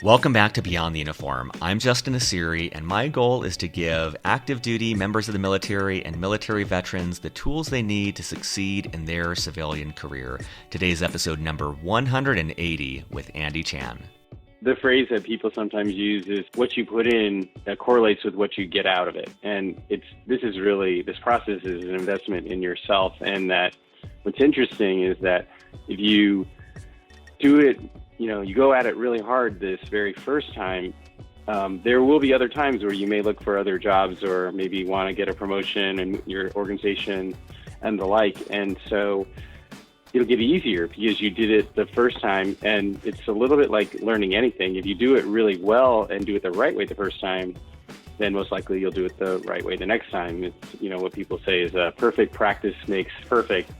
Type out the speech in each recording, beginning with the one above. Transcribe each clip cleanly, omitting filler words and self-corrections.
Welcome back to Beyond the Uniform. I'm Justin Asiri, and my goal is to give active duty members of the military and military veterans the tools they need to succeed in their civilian career. Today's episode number 180 with Andy Chan. The phrase that people sometimes use is what you put in that correlates with what you get out of it. And this process is an investment in yourself. And that what's interesting is that if you do it, you go at it really hard this very first time, there will be other times where you may look for other jobs or maybe want to get a promotion in your organization and the like. And so it'll get easier because you did it the first time. And it's a little bit like learning anything. If you do it really well and do it the right way the first time, then most likely you'll do it the right way the next time. It's, what people say is perfect practice makes perfect.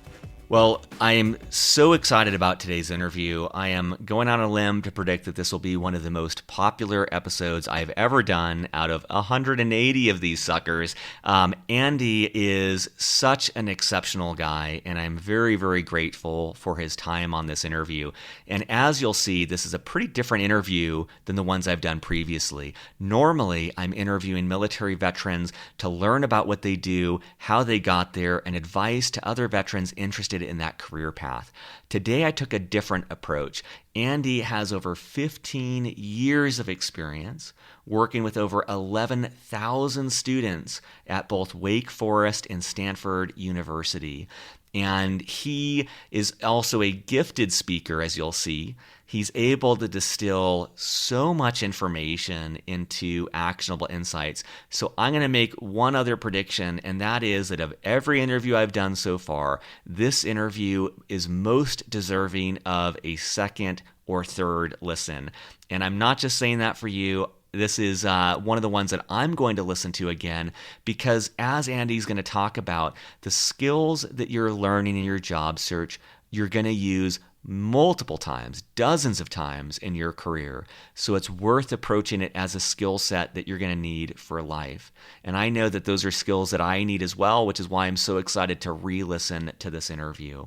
Well, I am so excited about today's interview. I am going on a limb to predict that this will be one of the most popular episodes I've ever done out of 180 of these suckers. Andy is such an exceptional guy, and I'm very, very grateful for his time on this interview. And as you'll see, this is a pretty different interview than the ones I've done previously. Normally, I'm interviewing military veterans to learn about what they do, how they got there, and advice to other veterans interested in that career path. Today, I took a different approach. Andy has over 15 years of experience working with over 11,000 students at both Wake Forest and Stanford University. And he is also a gifted speaker, as you'll see. He's able to distill so much information into actionable insights. So I'm going to make one other prediction, and that is that of every interview I've done so far, this interview is most deserving of a second or third listen. And I'm not just saying that for you. This is one of the ones that I'm going to listen to again because, as Andy's going to talk about, the skills that you're learning in your job search, you're going to use multiple times, dozens of times in your career. So it's worth approaching it as a skill set that you're going to need for life. And I know that those are skills that I need as well, which is why I'm so excited to re-listen to this interview.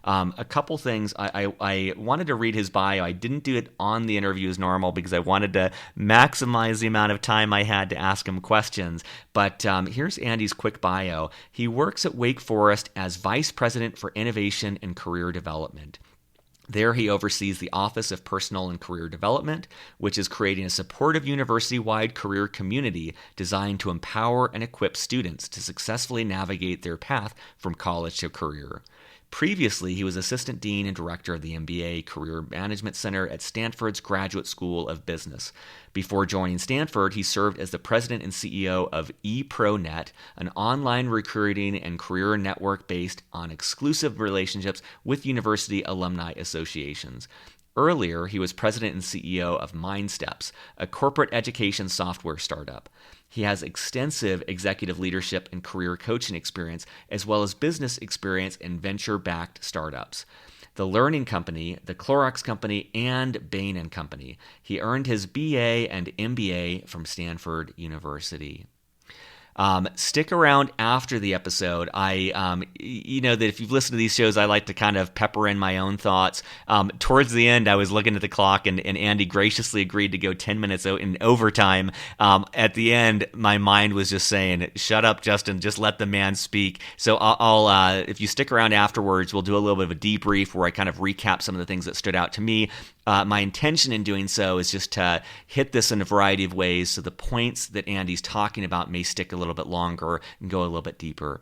A couple things. I wanted to read his bio. I didn't do it on the interview as normal because I wanted to maximize the amount of time I had to ask him questions. But here's Andy's quick bio. He works at Wake Forest as Vice President for Innovation and Career Development. There, he oversees the Office of Personal and Career Development, which is creating a supportive university-wide career community designed to empower and equip students to successfully navigate their path from college to career. Previously, he was Assistant Dean and Director of the MBA Career Management Center at Stanford's Graduate School of Business. Before joining Stanford, he served as the President and CEO of eProNet, an online recruiting and career network based on exclusive relationships with university alumni associations. Earlier, he was President and CEO of MindSteps, a corporate education software startup. He has extensive executive leadership and career coaching experience, as well as business experience in venture-backed startups. The Learning Company, the Clorox Company, and Bain and Company. He earned his BA and MBA from Stanford University. Stick around after the episode. That if you've listened to these shows, I like to kind of pepper in my own thoughts. Towards the end, I was looking at the clock, and Andy graciously agreed to go 10 minutes in overtime. At the end, my mind was just saying, "Shut up, Justin. Just let the man speak." So I'll if you stick around afterwards, we'll do a little bit of a debrief where I kind of recap some of the things that stood out to me. My intention in doing so is just to hit this in a variety of ways so the points that Andy's talking about may stick a little bit longer and go a little bit deeper.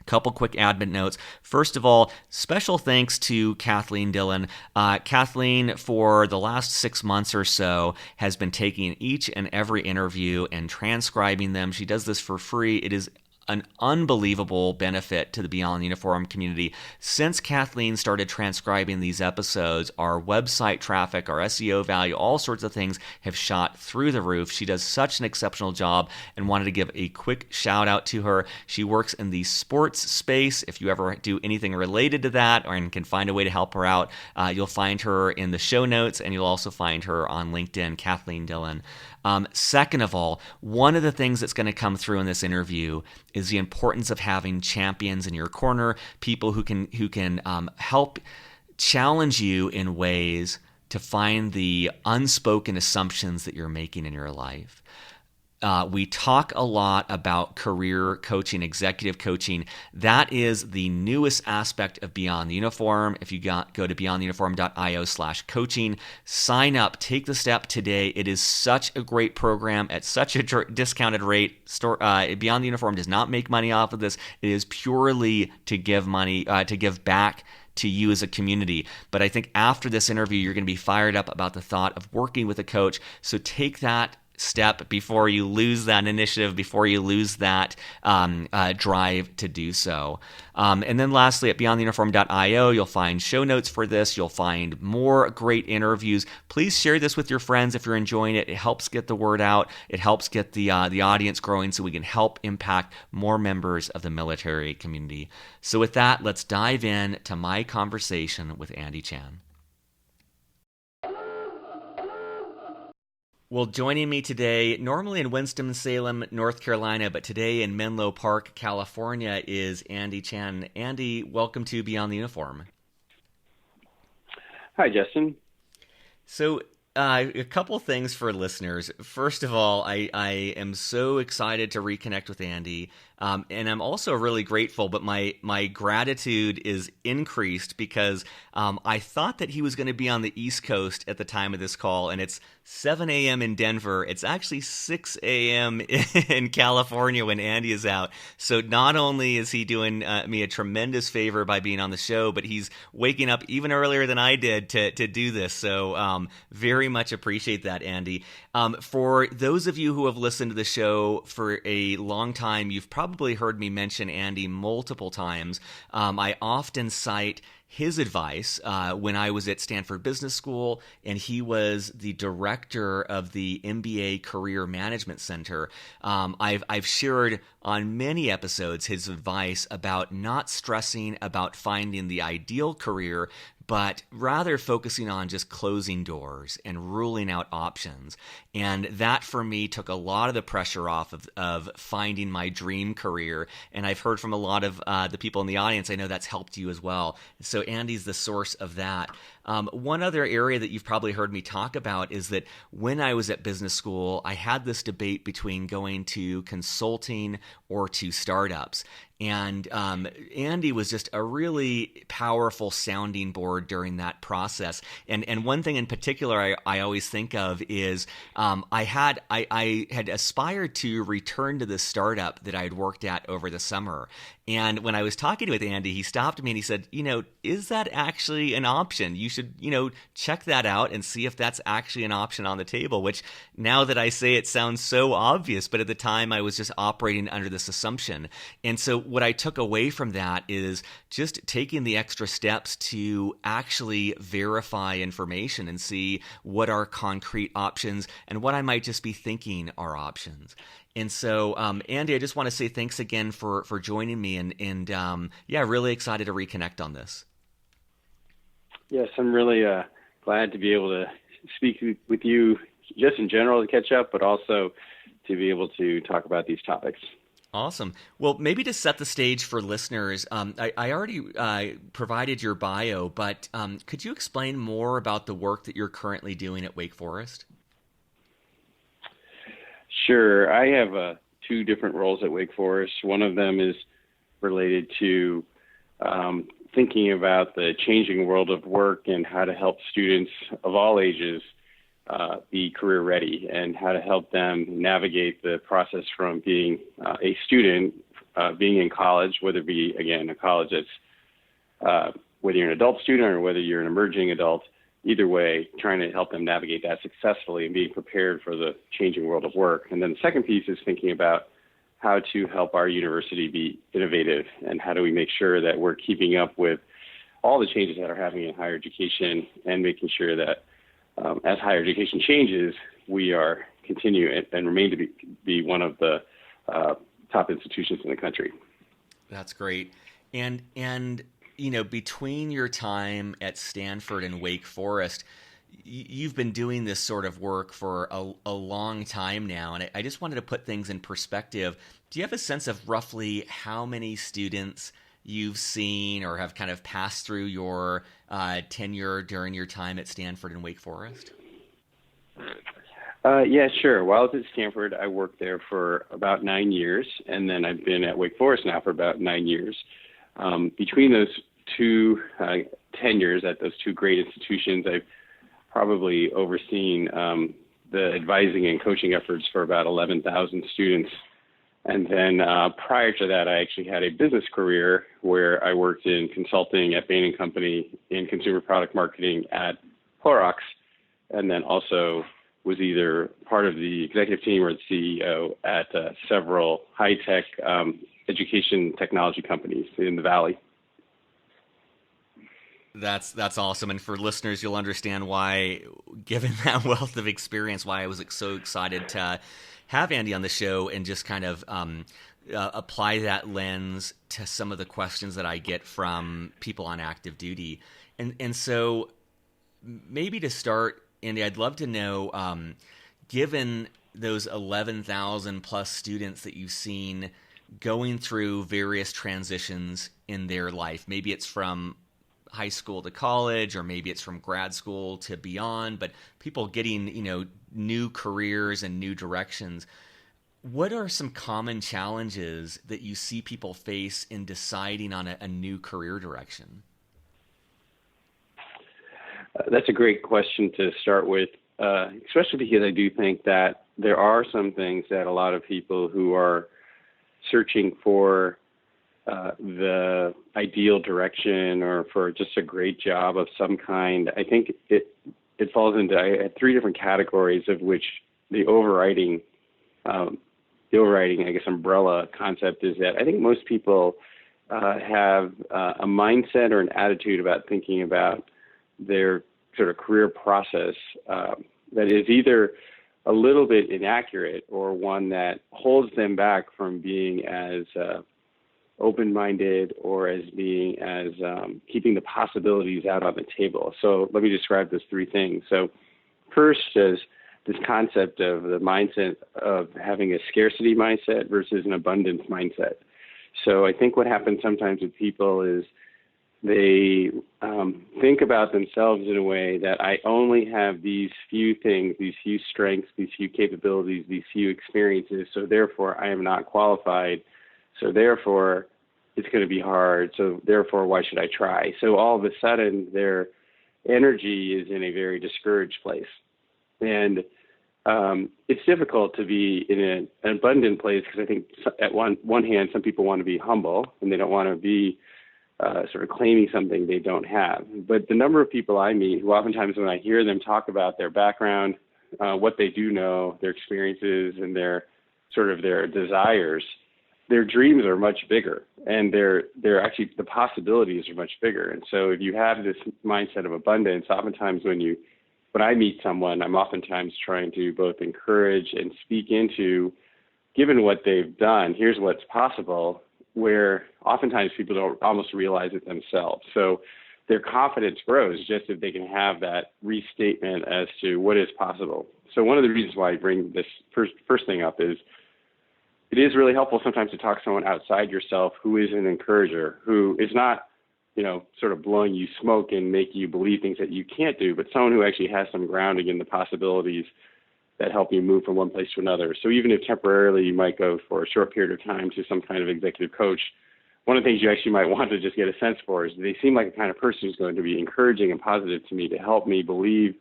Couple quick admin notes. First of all, special thanks to Kathleen Dillon. Kathleen, for the last 6 months or so, has been taking each and every interview and transcribing them. She does this for free. It is an unbelievable benefit to the Beyond the Uniform community. Since Kathleen started transcribing these episodes, our website traffic, our SEO value, all sorts of things have shot through the roof. She does such an exceptional job and wanted to give a quick shout out to her. She works in the sports space. If you ever do anything related to that or can find a way to help her out, you'll find her in the show notes, and you'll also find her on LinkedIn, Kathleen Dillon. Second of all, one of the things that's going to come through in this interview is the importance of having champions in your corner, people who can help challenge you in ways to find the unspoken assumptions that you're making in your life. We talk a lot about career coaching, executive coaching. That is the newest aspect of Beyond the Uniform. If you go to beyondtheuniform.io/coaching, sign up, take the step today. It is such a great program at such a discounted rate. Beyond the Uniform does not make money off of this. It is purely to give money, to give back to you as a community. But I think after this interview, you're going to be fired up about the thought of working with a coach. So take that step before you lose that initiative, before you lose that drive to do so. And then lastly, at beyondtheuniform.io, you'll find show notes for this. You'll find more great interviews. Please share this with your friends if you're enjoying it. It helps get the word out. It helps get the audience growing so we can help impact more members of the military community. So with that, let's dive in to my conversation with Andy Chan. Well, joining me today, normally in Winston-Salem, North Carolina, but today in Menlo Park, California, is Andy Chan. Andy, welcome to Beyond the Uniform. Hi, Justin. So, a couple things for listeners. First of all, I am so excited to reconnect with Andy, and I'm also really grateful, but my gratitude is increased because I thought that he was going to be on the East Coast at the time of this call, and it's 7 a.m. in Denver. It's actually 6 a.m. in California when Andy is out. So not only is he doing me a tremendous favor by being on the show, but he's waking up even earlier than I did to do this. So very much appreciate that, Andy. For those of you who have listened to the show for a long time, you've probably heard me mention Andy multiple times. I often cite his advice when I was at Stanford Business School, and he was the director of the MBA Career Management Center. I've shared on many episodes his advice about not stressing about finding the ideal career, but rather focusing on just closing doors and ruling out options. And that, for me, took a lot of the pressure off of finding my dream career. And I've heard from a lot of the people in the audience, I know that's helped you as well. So Andy's the source of that. One other area that you've probably heard me talk about is that when I was at business school, I had this debate between going to consulting or to startups. And Andy was just a really powerful sounding board during that process. And one thing in particular I always think of is I had aspired to return to the startup that I had worked at over the summer. And when I was talking with Andy, he stopped me and he said, is that actually an option? You should, check that out and see if that's actually an option on the table, which now that I say it sounds so obvious, but at the time I was just operating under this assumption. And so what I took away from that is just taking the extra steps to actually verify information and see what are concrete options and what I might just be thinking are options. And so, Andy, I just want to say thanks again for joining me, and really excited to reconnect on this. Yes, I'm really glad to be able to speak with you just in general to catch up, but also to be able to talk about these topics. Awesome. Well, maybe to set the stage for listeners, I already provided your bio, but could you explain more about the work that you're currently doing at Wake Forest? Sure. I have two different roles at Wake Forest. One of them is related to thinking about the changing world of work and how to help students of all ages be career ready and how to help them navigate the process from being a student, being in college, whether it be, again, a college that's whether you're an adult student or whether you're an emerging adult. Either way, trying to help them navigate that successfully and being prepared for the changing world of work. And then the second piece is thinking about how to help our university be innovative and how do we make sure that we're keeping up with all the changes that are happening in higher education and making sure that as higher education changes, we are continue and remain to be one of the top institutions in the country. That's great. And between your time at Stanford and Wake Forest, you've been doing this sort of work for a long time now. And I just wanted to put things in perspective. Do you have a sense of roughly how many students you've seen or have kind of passed through your tenure during your time at Stanford and Wake Forest? Yeah, sure. While I was at Stanford, I worked there for about 9 years, and then I've been at Wake Forest now for about 9 years. Between those two tenures at those two great institutions, I've probably overseen the advising and coaching efforts for about 11,000 students. And then prior to that, I actually had a business career where I worked in consulting at Bain and Company in consumer product marketing at Clorox, and then also was either part of the executive team or the CEO at several high-tech education technology companies in the Valley. That's awesome. And for listeners, you'll understand why, given that wealth of experience, why I was so excited to have Andy on the show and just kind of apply that lens to some of the questions that I get from people on active duty. And so maybe to start, Andy, I'd love to know, given those 11,000 plus students that you've seen going through various transitions in their life, maybe it's from high school to college, or maybe it's from grad school to beyond, but people getting, new careers and new directions. What are some common challenges that you see people face in deciding on a new career direction? That's a great question to start with, especially because I do think that there are some things that a lot of people who are searching for the ideal direction or for just a great job of some kind, I think it falls into, I had three different categories, of which the overriding, I guess, umbrella concept is that I think most people have a mindset or an attitude about thinking about their sort of career process that is either a little bit inaccurate or one that holds them back from being as open-minded or as being as keeping the possibilities out on the table. So let me describe those three things. So first is this concept of the mindset of having a scarcity mindset versus an abundance mindset. So I think what happens sometimes with people is they think about themselves in a way that I only have these few things, these few strengths, these few capabilities, these few experiences, so therefore I am not qualified. So therefore, it's going to be hard. So therefore, why should I try? So all of a sudden, their energy is in a very discouraged place. And it's difficult to be in an abundant place because I think at one hand, some people want to be humble and they don't want to be sort of claiming something they don't have. But the number of people I meet who oftentimes when I hear them talk about their background, what they do know, their experiences and their desires, their dreams are much bigger, and they're actually, the possibilities are much bigger. And so if you have this mindset of abundance, oftentimes when I meet someone, I'm oftentimes trying to both encourage and speak into, given what they've done, here's what's possible, where oftentimes people don't almost realize it themselves. So their confidence grows just if they can have that restatement as to what is possible. So one of the reasons why I bring this first thing up is it is really helpful sometimes to talk to someone outside yourself who is an encourager, who is not, sort of blowing you smoke and making you believe things that you can't do, but someone who actually has some grounding in the possibilities that help you move from one place to another. So even if temporarily you might go for a short period of time to some kind of executive coach, one of the things you actually might want to just get a sense for is they seem like a kind of person who's going to be encouraging and positive to me to help me believe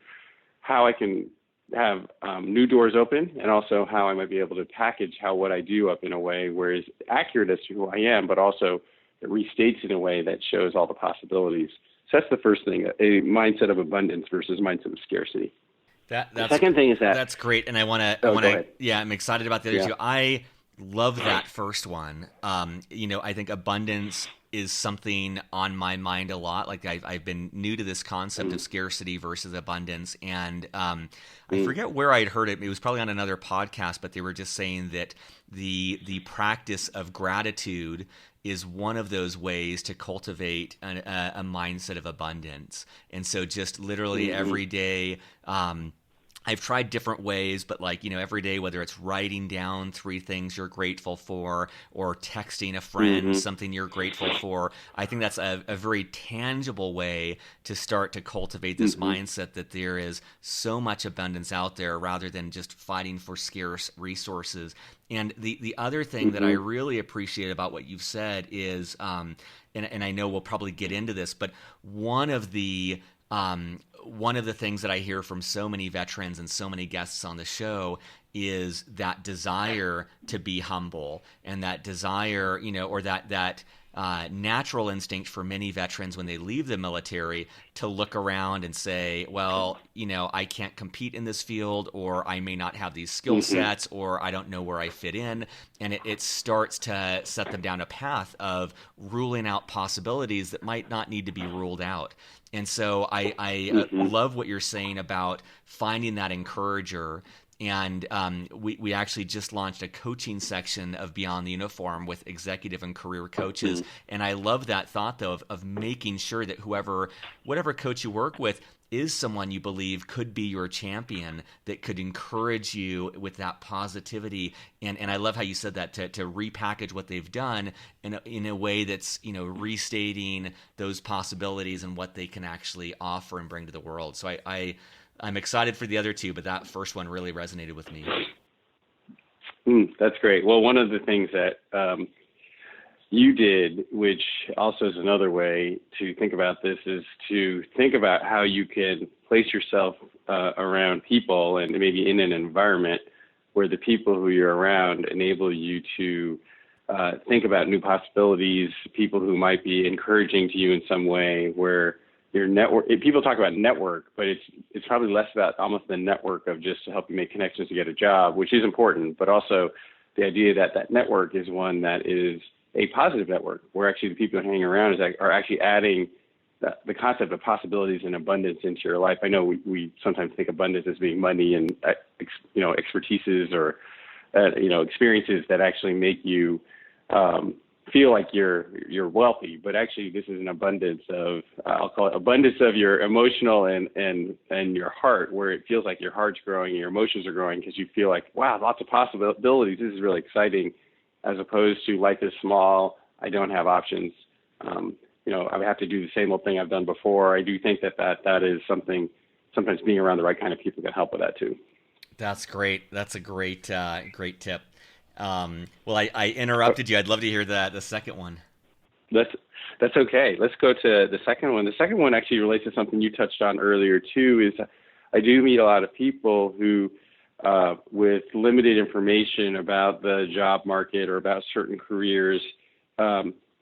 how I can have new doors open, and also how I might be able to package what I do up in a way where it's accurate as to who I am, but also it restates in a way that shows all the possibilities. So that's the first thing, a mindset of abundance versus mindset of scarcity. The second thing is that's great, and I'm excited about the other two. I love that first one. I think abundance is something on my mind a lot. Like I've been new to this concept of scarcity versus abundance, and I forget where I'd heard it. It was probably on another podcast, but they were just saying that the practice of gratitude is one of those ways to cultivate a mindset of abundance. And so just literally every day, I've tried different ways, but every day, whether it's writing down 3 things you're grateful for or texting a friend something you're grateful for, I think that's a very tangible way to start to cultivate this mindset that there is so much abundance out there rather than just fighting for scarce resources. And the other thing that I really appreciate about what you've said is, and I know we'll probably get into this, but one of the things that I hear from so many veterans and so many guests on the show is that desire to be humble, and that desire, or that natural instinct for many veterans when they leave the military to look around and say, well, I can't compete in this field, or I may not have these skill sets, or I don't know where I fit in. And it starts to set them down a path of ruling out possibilities that might not need to be ruled out. And so I love what you're saying about finding that encourager. And we actually just launched a coaching section of Beyond the Uniform with executive and career coaches. And I love that thought, though, of making sure that whatever coach you work with is someone you believe could be your champion, that could encourage you with that positivity. And I love how you said that, to repackage what they've done in a way that's, restating those possibilities and what they can actually offer and bring to the world. So I'm excited for the other 2, but that first one really resonated with me. That's great. Well, one of the things that you did, which also is another way to think about this, is to think about how you can place yourself around people and maybe in an environment where the people who you're around enable you to think about new possibilities, people who might be encouraging to you in some way, where your network, people talk about network, but it's probably less about almost the network of just to help you make connections to get a job, which is important, but also the idea that network is one that is a positive network, where actually the people hanging around are actually adding the concept of possibilities and abundance into your life. I know we sometimes think abundance as being money and expertises or experiences that actually make you feel like you're wealthy, but actually this is an abundance of, I'll call it abundance of your emotional and your heart, where it feels like your heart's growing and your emotions are growing because you feel like, wow, lots of possibilities. This is really exciting, as opposed to life is small. I don't have options. I would have to do the same old thing I've done before. I do think that is something, sometimes being around the right kind of people can help with that too. That's great. That's a great tip. Well, I interrupted you. I'd love to hear the second one. That's okay. Let's go to the second one. The second one actually relates to something you touched on earlier too, is I do meet a lot of people who, with limited information about the job market or about certain careers,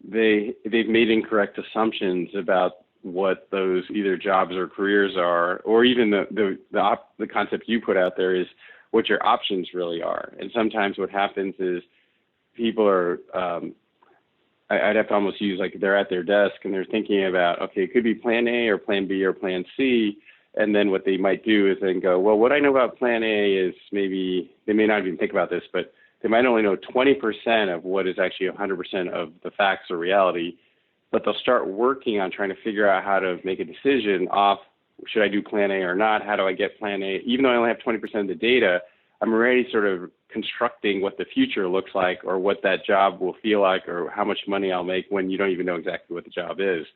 they've made incorrect assumptions about what those either jobs or careers are, or even the concept you put out there is what your options really are. And sometimes what happens is people are, I'd have to almost use like they're at their desk and they're thinking about, okay, it could be plan A or plan B or plan C. And then what they might do is then go, well, what I know about plan A is maybe, they may not even think about this, but they might only know 20% of what is actually 100% of the facts or reality, but they'll start working on trying to figure out how to make a decision off, should I do plan A or not? How do I get plan A? Even though I only have 20% of the data, I'm already sort of constructing what the future looks like or what that job will feel like or how much money I'll make when you don't even know exactly what the job is.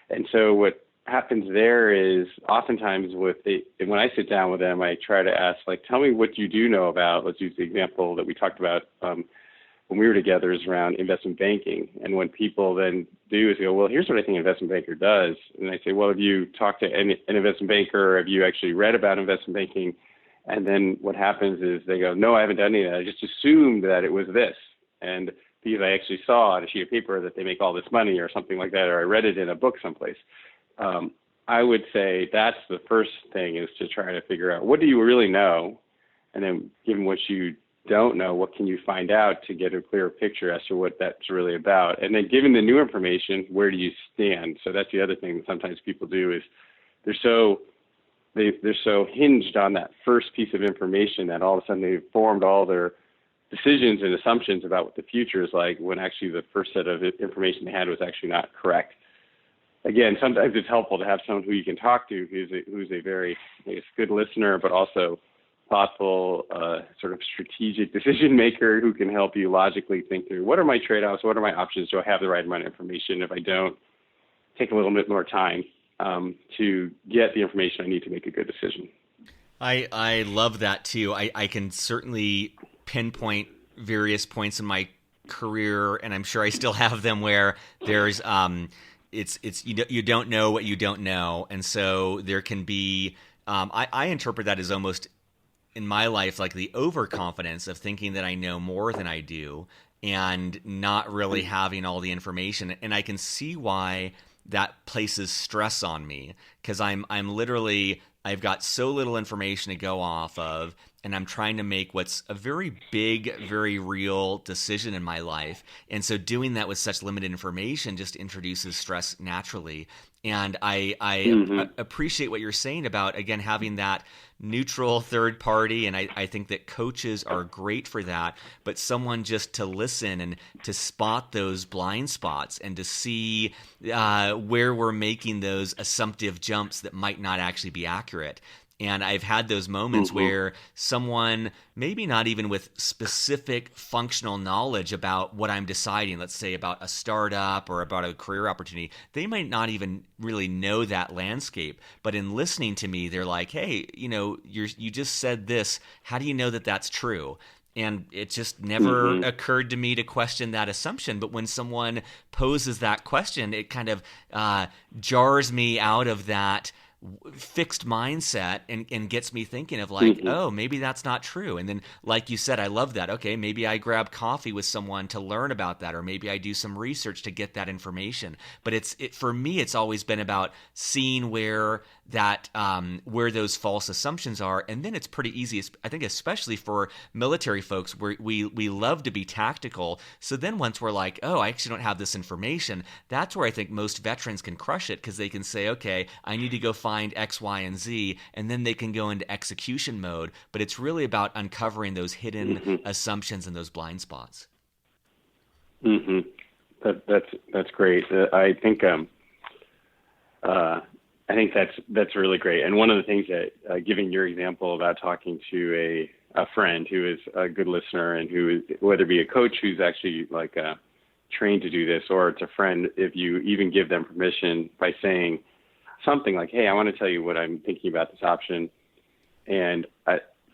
And so what happens there is oftentimes when I sit down with them, I try to ask, like, tell me what you do know about, let's use the example that we talked about when we were together, is around investment banking. And when people then do is go, well, here's what I think an investment banker does. And I say, well, have you talked to an investment banker? Have you actually read about investment banking? And then what happens is they go, no, I haven't done any of that. I just assumed that it was this. And because I actually saw on a sheet of paper that they make all this money or something like that, or I read it in a book someplace. I would say that's the first thing, is to try to figure out, what do you really know? And then given what you don't know, what can you find out to get a clearer picture as to what that's really about? And then given the new information, where do you stand? So that's the other thing that sometimes people do, is they're so hinged on that first piece of information that all of a sudden they've formed all their decisions and assumptions about what the future is like, when actually the first set of information they had was actually not correct. Again, sometimes it's helpful to have someone who you can talk to who's a very, I guess, good listener, but also thoughtful, sort of strategic decision maker who can help you logically think through what are my trade-offs, what are my options, do I have the right amount of information? If I don't, take a little bit more time to get the information I need to make a good decision. I love that too. I can certainly pinpoint various points in my career, and I'm sure I still have them, where there's it's you don't know what you don't know, and so there can be I interpret that as almost in my life like the overconfidence of thinking that I know more than I do and not really having all the information, and I can see why that places stress on me, because I'm literally, I've got so little information to go off of, and I'm trying to make what's a very big, very real decision in my life. And so doing that with such limited information just introduces stress naturally. And I appreciate what you're saying about, again, having that neutral third party. And I think that coaches are great for that, but someone just to listen and to spot those blind spots and to see where we're making those assumptive jumps that might not actually be accurate. And I've had those moments where someone, maybe not even with specific functional knowledge about what I'm deciding, let's say about a startup or about a career opportunity, they might not even really know that landscape. But in listening to me, they're like, hey, you just said this. How do you know that that's true? And it just never occurred to me to question that assumption. But when someone poses that question, it kind of jars me out of that fixed mindset and gets me thinking of like, oh, maybe that's not true. And then, like you said, I love that. Okay, maybe I grab coffee with someone to learn about that, or maybe I do some research to get that information. But for me, it's always been about seeing where those false assumptions are, and then it's pretty easy. I think, especially for military folks, where we love to be tactical. So then once we're like, oh, I actually don't have this information, that's where I think most veterans can crush it, because they can say, okay, I need to go find X, Y, and Z, and then they can go into execution mode. But it's really about uncovering those hidden assumptions and those blind spots. That's great. I think that's really great. And one of the things that, giving your example about talking to a friend who is a good listener and who is, whether it be a coach who's actually like trained to do this, or it's a friend, if you even give them permission by saying something like, hey, I want to tell you what I'm thinking about this option, and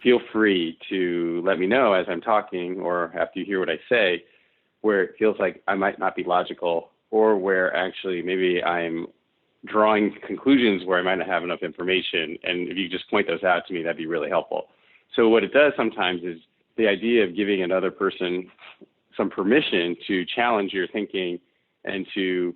feel free to let me know as I'm talking or after you hear what I say, where it feels like I might not be logical, or where actually maybe I'm drawing conclusions where I might not have enough information. And if you just point those out to me, that'd be really helpful. So what it does sometimes is the idea of giving another person some permission to challenge your thinking and to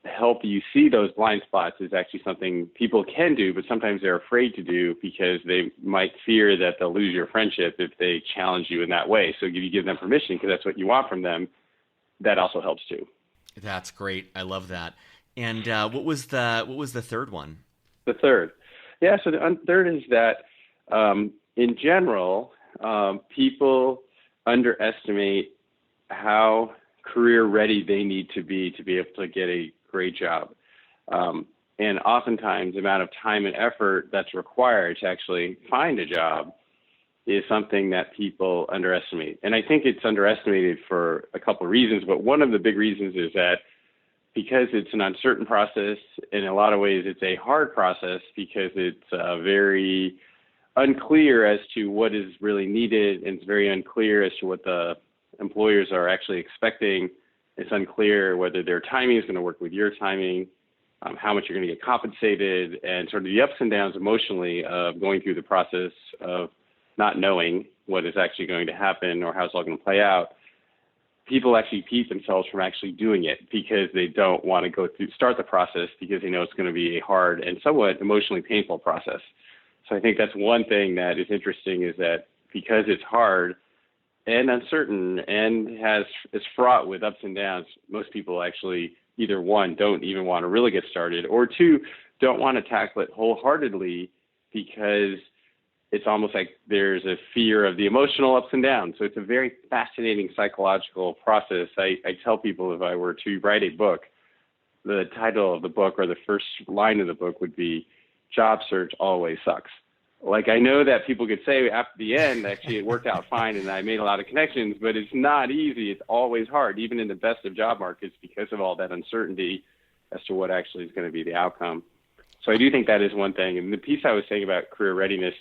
help you see those blind spots is actually something people can do, but sometimes they're afraid to do because they might fear that they'll lose your friendship if they challenge you in that way. So if you give them permission, because that's what you want from them, that also helps too. That's great. I love that. And what was the third one? The third. Yeah, so the third is that in general, people underestimate how career ready they need to be able to get a great job. And oftentimes the amount of time and effort that's required to actually find a job is something that people underestimate. And I think it's underestimated for a couple of reasons, but one of the big reasons is that because it's an uncertain process, in a lot of ways it's a hard process because it's very unclear as to what is really needed, and it's very unclear as to what the employers are actually expecting. It's unclear whether their timing is going to work with your timing, how much you're going to get compensated, and sort of the ups and downs emotionally of going through the process of not knowing what is actually going to happen or how it's all going to play out. People actually keep themselves from actually doing it because they don't want to start the process because they know it's going to be a hard and somewhat emotionally painful process. So I think that's one thing that is interesting, is that because it's hard and uncertain and is fraught with ups and downs, most people actually either, one, don't even want to really get started, or two, don't want to tackle it wholeheartedly because it's almost like there's a fear of the emotional ups and downs. So it's a very fascinating psychological process. I tell people, if I were to write a book, the title of the book or the first line of the book would be "Job Search Always Sucks." like, I know that people could say after the end, actually, it worked out fine and I made a lot of connections, but it's not easy. It's always hard, even in the best of job markets, because of all that uncertainty as to what actually is going to be the outcome. So I do think that is one thing. And the piece I was saying about career readiness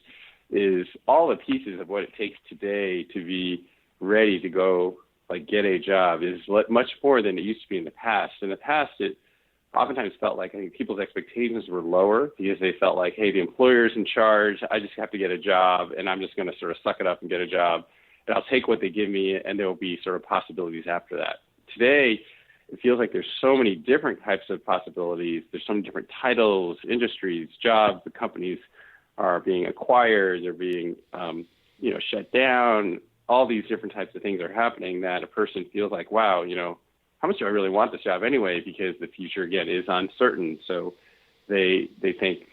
is all the pieces of what it takes today to be ready to go, like, get a job is much more than it used to be in the past. In the past, it oftentimes felt like, I think, people's expectations were lower because they felt like, hey, the employer's in charge. I just have to get a job, and I'm just going to sort of suck it up and get a job, and I'll take what they give me, and there will be sort of possibilities after that. Today, it feels like there's so many different types of possibilities. There's so many different titles, industries, jobs. The companies are being acquired. They're being, shut down. All these different types of things are happening that a person feels like, wow, how much do I really want this job anyway? Because the future, again, is uncertain. So they think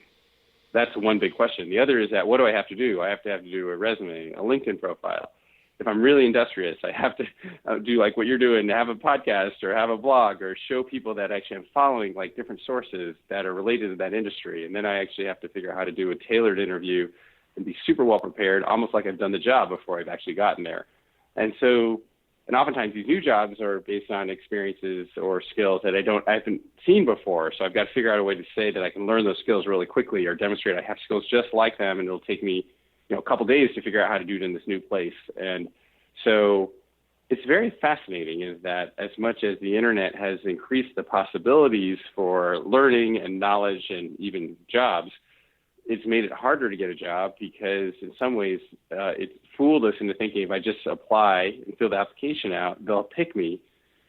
that's one big question. The other is that, what do I have to do? I have to do a resume, a LinkedIn profile. If I'm really industrious, I have to do like what you're doing, have a podcast or have a blog or show people that actually I'm following like different sources that are related to that industry. And then I actually have to figure out how to do a tailored interview and be super well prepared, almost like I've done the job before I've actually gotten there. And oftentimes these new jobs are based on experiences or skills that I haven't seen before. So I've got to figure out a way to say that I can learn those skills really quickly or demonstrate I have skills just like them, and it'll take me, a couple days to figure out how to do it in this new place. And so it's very fascinating is that as much as the internet has increased the possibilities for learning and knowledge and even jobs, it's made it harder to get a job because in some ways it fooled us into thinking if I just apply and fill the application out, they'll pick me.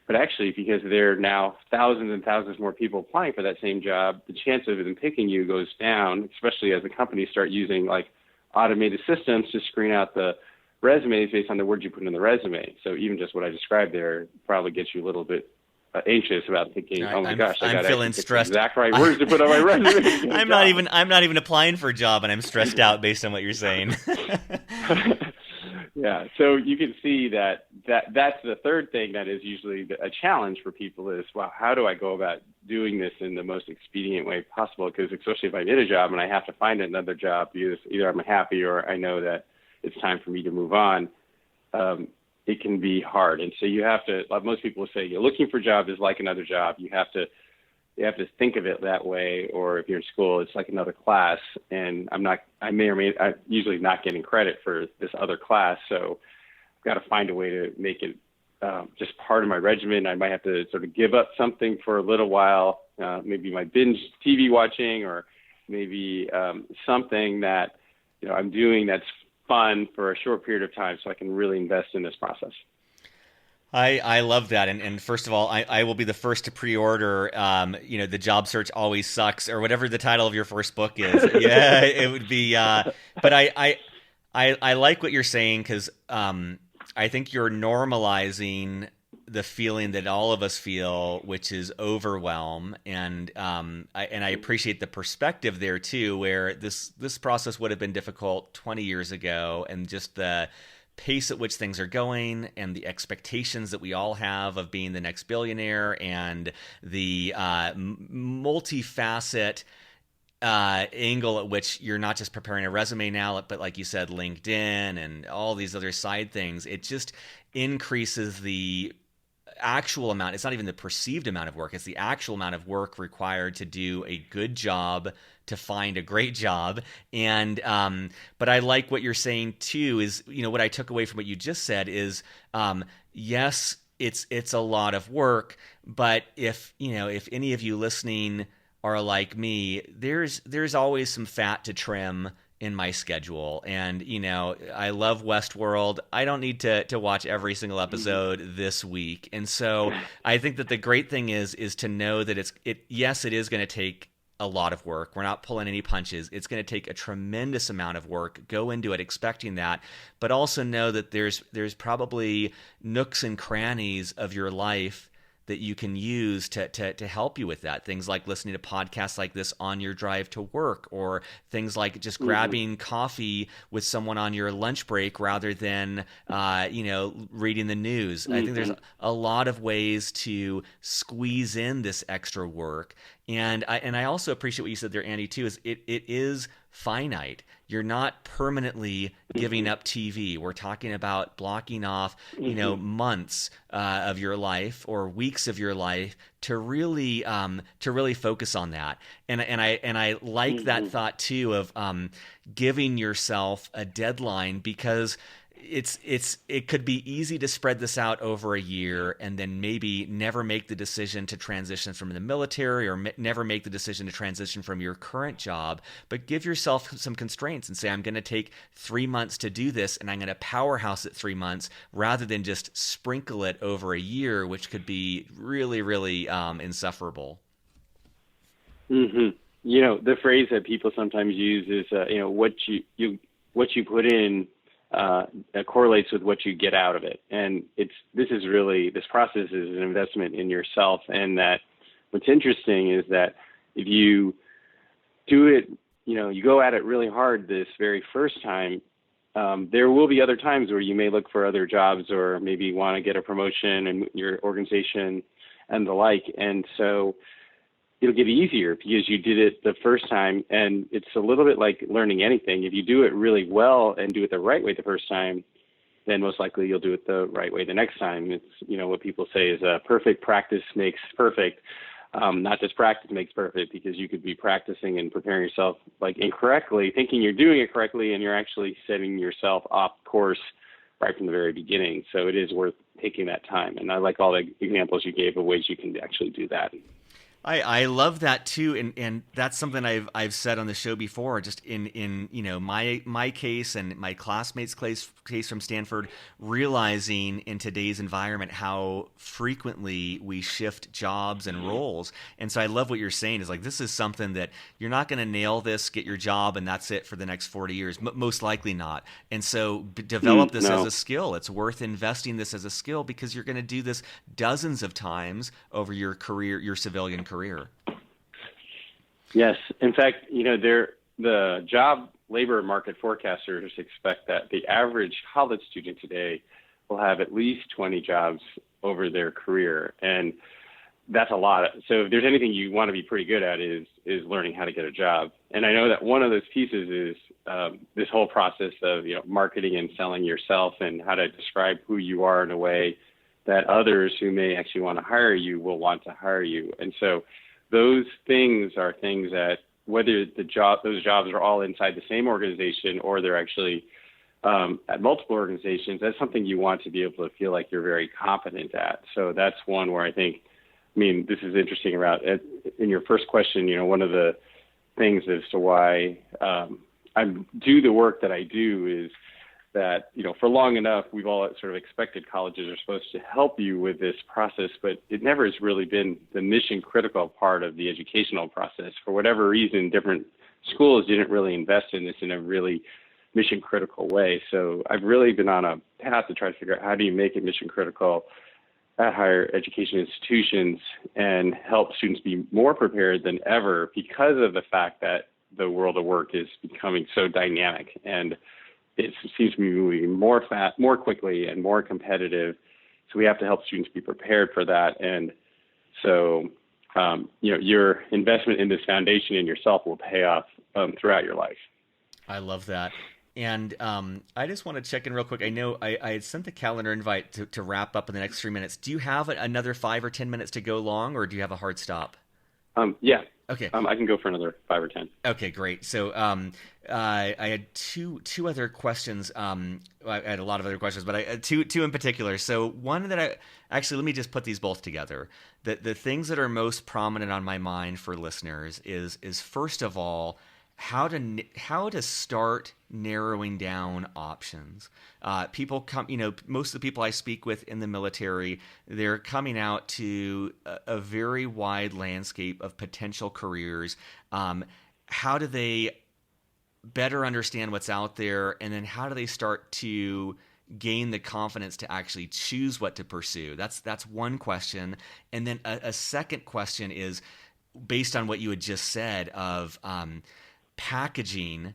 But actually, because there are now thousands and thousands more people applying for that same job, the chance of them picking you goes down, especially as the companies start using like automated systems to screen out the resumes based on the words you put in the resume. So even just what I described there probably gets you a little bit anxious about thinking, oh my gosh, I got to feeling stressed. The exact right words to put on my resume. I'm not even applying for a job, and I'm stressed out based on what you're saying. Yeah, so you can see that's the third thing that is usually a challenge for people is, wow, how do I go about doing this in the most expedient way possible? Because especially if I'm in a job and I have to find another job, because either I'm happy or I know that it's time for me to move on, it can be hard. And so you have to, like most people will say, you're looking for a job is like another job. You have to think of it that way, or if you're in school, it's like another class. And I'm usually not getting credit for this other class. So I've got to find a way to make it just part of my regimen. I might have to sort of give up something for a little while, maybe my binge TV watching, or maybe something that I'm doing that's fun for a short period of time so I can really invest in this process. I love that. And first of all, I will be the first to pre-order, The Job Search Always Sucks, or whatever the title of your first book is. Yeah, it would be. But I like what you're saying, because I think you're normalizing the feeling that all of us feel, which is overwhelm. And I appreciate the perspective there too, where this process would have been difficult 20 years ago, and just the pace at which things are going and the expectations that we all have of being the next billionaire, and the multifaceted angle at which you're not just preparing a resume now, but like you said, LinkedIn and all these other side things. It just increases the actual amount. It's not even the perceived amount of work. It's the actual amount of work required to do a good job, to find a great job. And but I like what you're saying too, is what I took away from what you just said is yes, it's a lot of work, but if any of you listening are like me, there's always some fat to trim in my schedule. And I love Westworld. I don't need to watch every single episode this week. And so I think that the great thing is to know that it is going to take a lot of work. We're not pulling any punches. It's going to take a tremendous amount of work. Go into it expecting that, but also know that there's probably nooks and crannies of your life that you can use to help you with that. Things like listening to podcasts like this on your drive to work, or things like just grabbing coffee with someone on your lunch break rather than reading the news. I think there's a lot of ways to squeeze in this extra work. And I also appreciate what you said there, Andy, too, is it is finite. You're not permanently giving up TV. We're talking about blocking off, months of your life or weeks of your life to really focus on that. And I like that thought too of giving yourself a deadline, because it could be easy to spread this out over a year and then maybe never make the decision to transition from the military, or never make the decision to transition from your current job. But give yourself some constraints and say, I'm going to take 3 months to do this, and I'm going to powerhouse it 3 months, rather than just sprinkle it over a year, which could be really, really insufferable. The phrase that people sometimes use is, what you put in correlates with what you get out of it. And this process is an investment in yourself. And that what's interesting is that if you do it, you go at it really hard this very first time, there will be other times where you may look for other jobs, or maybe want to get a promotion in your organization and the like. And so it'll get easier because you did it the first time. And it's a little bit like learning anything. If you do it really well and do it the right way the first time, then most likely you'll do it the right way the next time. It's, what people say is perfect practice makes perfect. Not just practice makes perfect, because you could be practicing and preparing yourself incorrectly, thinking you're doing it correctly, and you're actually setting yourself off course right from the very beginning. So it is worth taking that time. And I like all the examples you gave of ways you can actually do that. I love that too, and that's something I've said on the show before. Just in my case and my classmates' case from Stanford, realizing in today's environment how frequently we shift jobs and roles. And so I love what you're saying is this is something that you're not going to nail this, get your job, and that's it for the next 40 years. Most likely not. And so develop this as a skill. It's worth investing this as a skill, because you're going to do this dozens of times over your career, your civilian career. Yes. In fact, the job labor market forecasters expect that the average college student today will have at least 20 jobs over their career. And that's a lot. So if there's anything you want to be pretty good at is learning how to get a job. And I know that one of those pieces is this whole process of marketing and selling yourself, and how to describe who you are in a way that others who may actually want to hire you will want to hire you. And so those things are things that, whether those jobs are all inside the same organization, or they're actually at multiple organizations, that's something you want to be able to feel like you're very competent at. So that's one where this is interesting about it. In your first question, one of the things as to why I do the work that I do is that, for long enough, we've all sort of expected colleges are supposed to help you with this process, but it never has really been the mission critical part of the educational process. For whatever reason, different schools didn't really invest in this in a really mission critical way. So I've really been on a path to try to figure out, how do you make it mission critical at higher education institutions and help students be more prepared than ever, because of the fact that the world of work is becoming so dynamic, and it seems to be moving more quickly and more competitive. So we have to help students be prepared for that. And so, your investment in this foundation in yourself will pay off throughout your life. I love that. And I just want to check in real quick. I know I had sent the calendar invite to wrap up in the next 3 minutes. Do you have another 5 or 10 minutes to go long, or do you have a hard stop? Yeah. Okay. I can go for another 5 or 10. Okay, great. So I had two other questions. I had a lot of other questions, but I had two in particular. So one that let me just put these both together. The things that are most prominent on my mind for listeners is first of all, how to start narrowing down options. People come, most of the people I speak with in the military, they're coming out to a very wide landscape of potential careers. How do they better understand what's out there, and then how do they start to gain the confidence to actually choose what to pursue? That's one question. And then a second question is based on what you had just said of packaging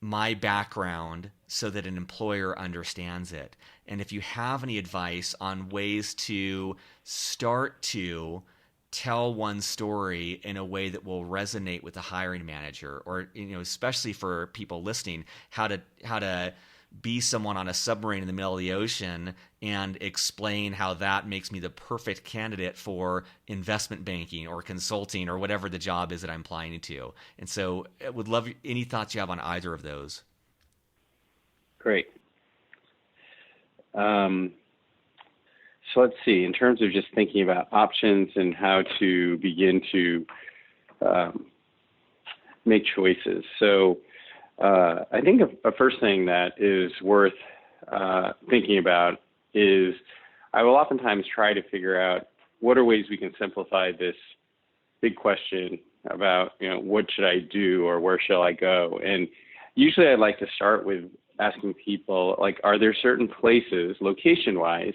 my background so that an employer understands it. And if you have any advice on ways to start to tell one's story in a way that will resonate with the hiring manager, or especially for people listening, how to be someone on a submarine in the middle of the ocean and explain how that makes me the perfect candidate for investment banking or consulting or whatever the job is that I'm applying to. And so I would love any thoughts you have on either of those. Great. So let's see, in terms of just thinking about options and how to begin to make choices. So I think a first thing that is worth thinking about is I will oftentimes try to figure out what are ways we can simplify this big question about, what should I do or where shall I go? And usually I like to start with asking people, like, are there certain places, location-wise,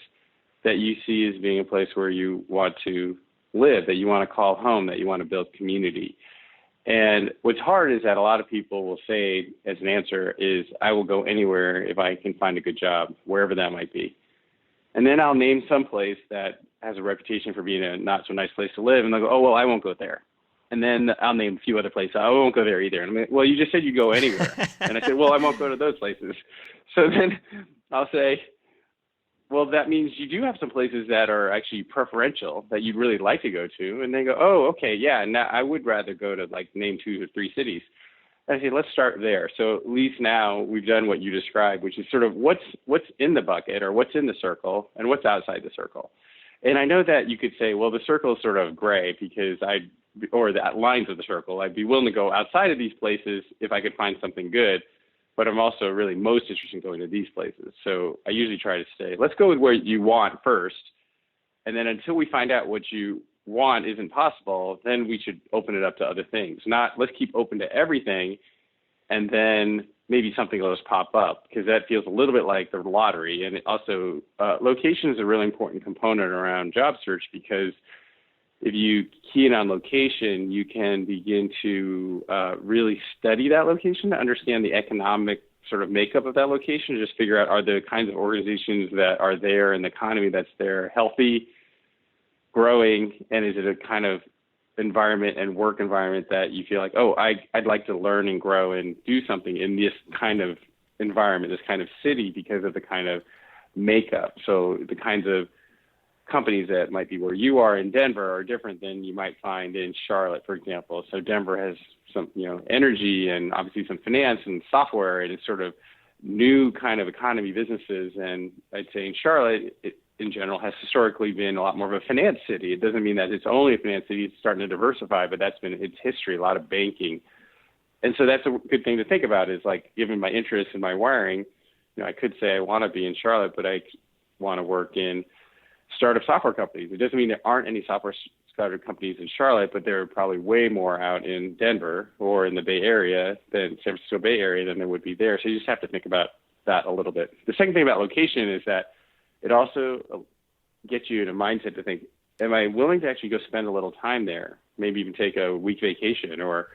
that you see as being a place where you want to live, that you want to call home, that you want to build community? And what's hard is that a lot of people will say as an answer is, I will go anywhere if I can find a good job, wherever that might be. And then I'll name some place that has a reputation for being a not so nice place to live, and they'll go, oh, well, I won't go there. And then I'll name a few other places. I won't go there either. And I'm like, well, you just said you go anywhere. And I said, well, I won't go to those places. So then I'll say, well, that means you do have some places that are actually preferential that you'd really like to go to. And they go, oh, okay, yeah, now I would rather go to name 2 or 3 cities. And I say, let's start there. So at least now we've done what you described, which is sort of what's in the bucket or what's in the circle and what's outside the circle. And I know that you could say, well, the circle is sort of gray because or the lines of the circle, I'd be willing to go outside of these places if I could find something good, but I'm also really most interested in going to these places. So I usually try to say, let's go with where you want first, and then until we find out what you want isn't possible, then we should open it up to other things. Not let's keep open to everything, and then maybe something will just pop up, because that feels a little bit like the lottery. And also, location is a really important component around job search, because if you key in on location, you can begin to really study that location to understand the economic sort of makeup of that location, to just figure out, are the kinds of organizations that are there and the economy that's there healthy, growing, and is it a kind of environment and work environment that you feel like, oh, I'd like to learn and grow and do something in this kind of environment, this kind of city, because of the kind of makeup. So the kinds of companies that might be where you are in Denver are different than you might find in Charlotte, for example. So Denver has some, energy and obviously some finance and software, and it's sort of new kind of economy businesses. And I'd say in Charlotte, it, in general, has historically been a lot more of a finance city. It doesn't mean that it's only a finance city. It's starting to diversify, but that's been its history, a lot of banking. And so that's a good thing to think about, is like, given my interest and my wiring, I could say I want to be in Charlotte, but I want to work in startup software companies. It doesn't mean there aren't any software startup companies in Charlotte, but there are probably way more out in Denver or in the Bay Area, than San Francisco Bay Area, than there would be there. So you just have to think about that a little bit. The second thing about location is that it also gets you in a mindset to think, am I willing to actually go spend a little time there? Maybe even take a week vacation or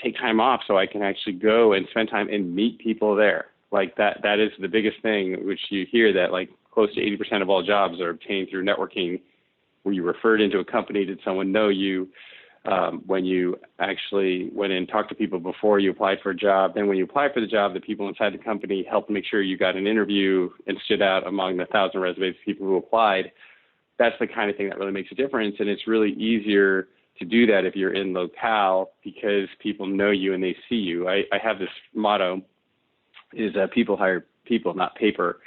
take time off so I can actually go and spend time and meet people there. Like that is the biggest thing, which you hear, that like close to 80% of all jobs are obtained through networking, where you referred into a company. Did someone know you? When you actually went in and talked to people before you applied for a job, then when you applied for the job, the people inside the company helped make sure you got an interview and stood out among the 1,000 resumes of people who applied. That's the kind of thing that really makes a difference. And it's really easier to do that if you're in locale, because people know you and they see you. I have this motto, is that people hire people, not paper.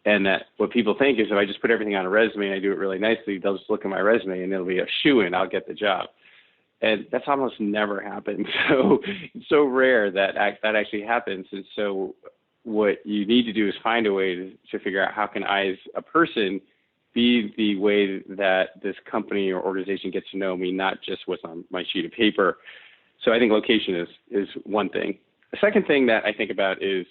And that what people think is, if I just put everything on a resume and I do it really nicely, they'll just look at my resume and it'll be a shoo-in, I'll get the job. And that's almost never happened. So it's so rare that actually happens. And so what you need to do is find a way to figure out, how can I, as a person, be the way that this company or organization gets to know me, not just what's on my sheet of paper. So I think location is one thing. The second thing that I think about is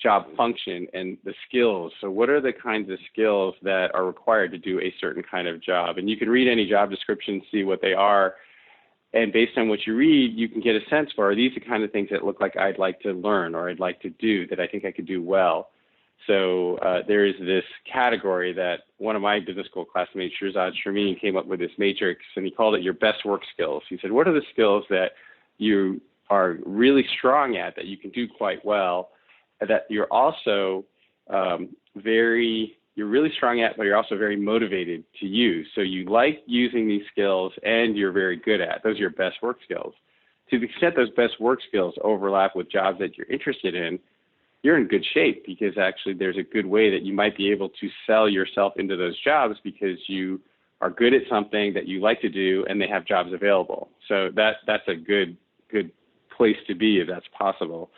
job function and the skills. So what are the kinds of skills that are required to do a certain kind of job? And you can read any job description, see what they are. And based on what you read, you can get a sense for, are these the kind of things that look like I'd like to learn or I'd like to do, that I think I could do well? So there is this category that one of my business school classmates, Shirzad Sharmin, came up with this matrix, and he called it your best work skills. He said, what are the skills that you are really strong at, that you can do quite well, that you're also you're really strong at, but you're also very motivated to use. So you like using these skills and you're very good at. Those are your best work skills. To the extent those best work skills overlap with jobs that you're interested in, you're in good shape, because actually there's a good way that you might be able to sell yourself into those jobs because you are good at something that you like to do and they have jobs available. So that's a good place to be if that's possible.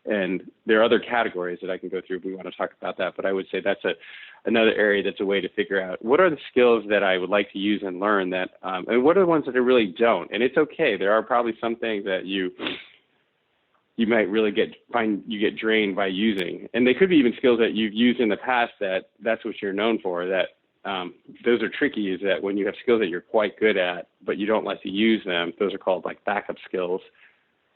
And there are other categories that I can go through if we want to talk about that, but I would say that's another area that's a way to figure out what are the skills that I would like to use and learn that, and what are the ones that I really don't. And it's okay. There are probably some things that you might really get drained by using. And they could be even skills that you've used in the past that's what you're known for, that those are tricky, is that when you have skills that you're quite good at, but you don't like to use them, those are called like backup skills.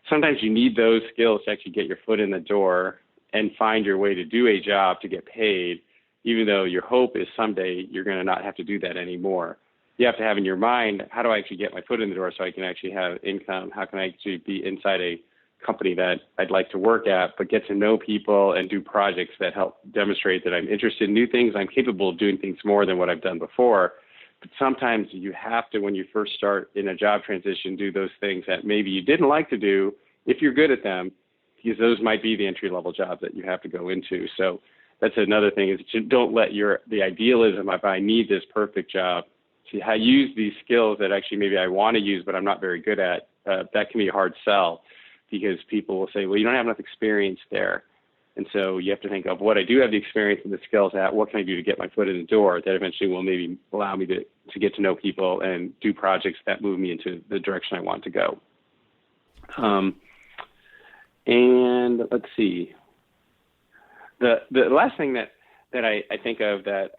Sometimes you need those skills to actually get your foot in the door and find your way to do a job to get paid, even though your hope is someday you're going to not have to do that anymore. You have to have in your mind, how do I actually get my foot in the door so I can actually have income? How can I actually be inside a company that I'd like to work at, but get to know people and do projects that help demonstrate that I'm interested in new things, I'm capable of doing things more than what I've done before. But sometimes you have to, when you first start in a job transition, do those things that maybe you didn't like to do if you're good at them, because those might be the entry-level jobs that you have to go into. So that's another thing, is that don't let the idealism of I need this perfect job. See, I use these skills that actually maybe I want to use, but I'm not very good at. That can be a hard sell, because people will say, well, you don't have enough experience there. And so you have to think of what I do have the experience and the skills at, what can I do to get my foot in the door that eventually will maybe allow me to get to know people and do projects that move me into the direction I want to go. And let's see. The last thing that I think of that